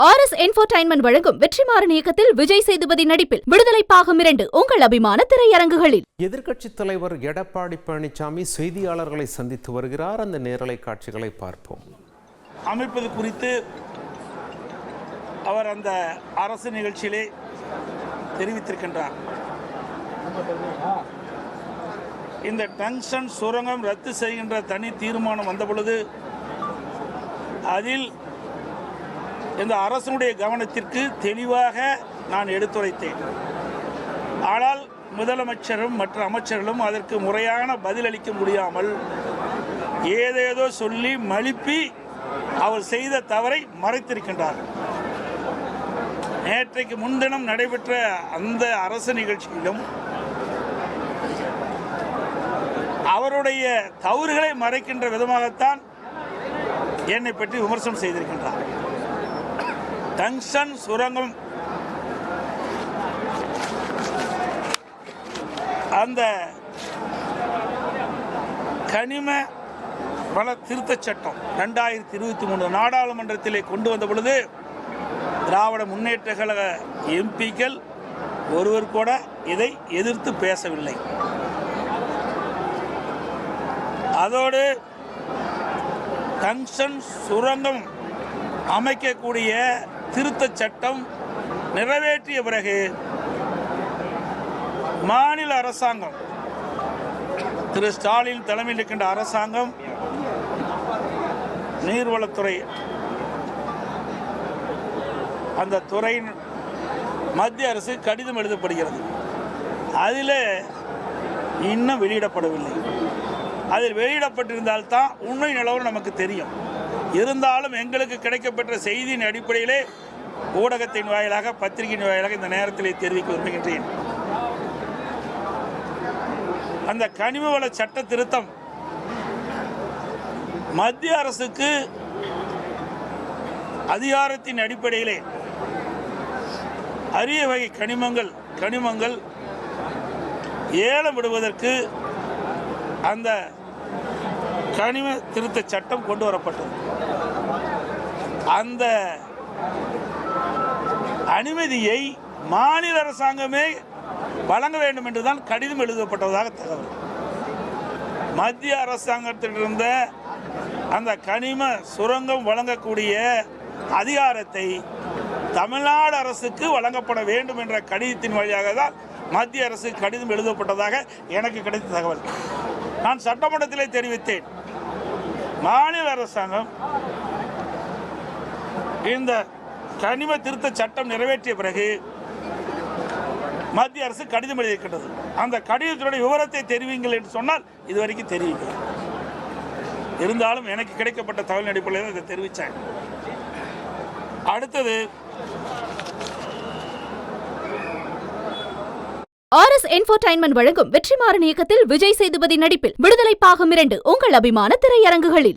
RS Entertainment வழங்கும் வெற்றிமாறன் இயக்கத்தில் விஜய் சேதுபதி நடிப்பில் விடுதலை பாகம் 2 உங்கள் அபிமான திரையரங்குகளில். எதிர்க்கட்சித் தலைவர் எடப்பாடி பழனிசாமி செய்தியாளர்களை சந்தித்து வருகிறார். அந்த நேரலை காட்சிகளை பார்ப்போம். அமைப்பது குறித்து அவர் அந்த அரசு நிகழ்ச்சியிலே தெரிவித்திருக்கின்றார். இந்த டங்ஸ்டன் சுரங்கம் ரத்து செய்கின்ற தனி தீர்மானம் வந்த பொழுது அதில் இந்த அரசனுடைய கவனத்திற்கு தெளிவாக நான் எடுத்துரைத்தேன். ஆனால் முதலமைச்சரும் மற்ற அமைச்சர்களும் அதற்கு முறையான பதிலளிக்க முடியாமல் ஏதேதோ சொல்லி மழுப்பி அவர் செய்த தவறை மறைத்திருக்கின்றார். நேற்றைக்கு முன்தினம் நடைபெற்ற அந்த அரசு நிகழ்ச்சியிலும் அவருடைய தவறுகளை மறைக்கின்ற விதமாகத்தான் என்னை பற்றி விமர்சனம் செய்திருக்கின்றார். டங்ஸ்டன் சுரங்கம் அந்த கனிம வள திருத்தச் சட்டம் 2023 நாடாளுமன்றத்திலே கொண்டு வந்த பொழுது திராவிட முன்னேற்ற கழக எம்பிக்கள் ஒருவர் கூட இதை எதிர்த்து பேசவில்லை. அதோடு டங்ஸ்டன் சுரங்கம் அமைக்கக்கூடிய திருத்தச் சட்டம் நிறைவேற்றிய பிறகு மாநில அரசாங்கம், திரு ஸ்டாலின் தலைமையில் இருக்கின்ற அரசாங்கம், நீர்வளத்துறை அந்த துறையின் மத்திய அரசு கடிதம் எழுதப்படுகிறது. அதில் இன்னும் வெளியிடப்படவில்லை. அதில் வெளியிடப்பட்டிருந்தால்தான் உண்மை நிலவரம் நமக்கு தெரியும். இருந்தாலும் எங்களுக்கு கிடைக்கப்பட்ட செய்தியின் அடிப்படையிலே ஊடகத்தின் வாயிலாக, பத்திரிகையின் வாயிலாக இந்த நேரத்தில் தெரிவிக்க விரும்புகின்றேன். அந்த கனிமவள சட்ட திருத்தம் மத்திய அரசுக்கு அதிகாரத்தின் அடிப்படையிலே அரிய வகை கனிமங்கள் ஏலம் விடுவதற்கு அந்த கனிம திருத்த சட்டம் கொண்டு வரப்பட்டது. அந்த அனுமதியை மாநில அரசாங்கமே வழங்க வேண்டும் என்றுதான் கடிதம் எழுதப்பட்டதாக தகவல். மத்திய அரசாங்கத்திலிருந்த அந்த கனிம சுரங்கம் வழங்கக்கூடிய அதிகாரத்தை தமிழ்நாடு அரசுக்கு வழங்கப்பட வேண்டும் என்ற கடிதத்தின் வழியாக தான் மத்திய அரசு கடிதம் எழுதப்பட்டதாக எனக்கு கிடைத்த தகவல். நான் சட்டமன்றத்திலே தெரிவித்தேன். மாநில அரசாங்கம் இந்த கனிம திருத்த சட்டம் நிறைவேற்றிய பிறகு மத்திய அரசு கடிதம் எழுதியிருக்கின்றது. அந்த கடிதத்தினுடைய விவரத்தை தெரிவிங்கள் என்று சொன்னால் இதுவரைக்கும் தெரிவிக்கல. இருந்தாலும் எனக்கு கிடைக்கப்பட்ட தகவல் அடிப்படையில் இதை தெரிவித்தாங்க. அடுத்தது RS Entertainment வழங்கும் வெற்றிமாறன் இயக்கத்தில் விஜய் சேதுபதி நடிப்பில் விடுதலை பாகம் 2 உங்கள் அபிமான திரையரங்குகளில்.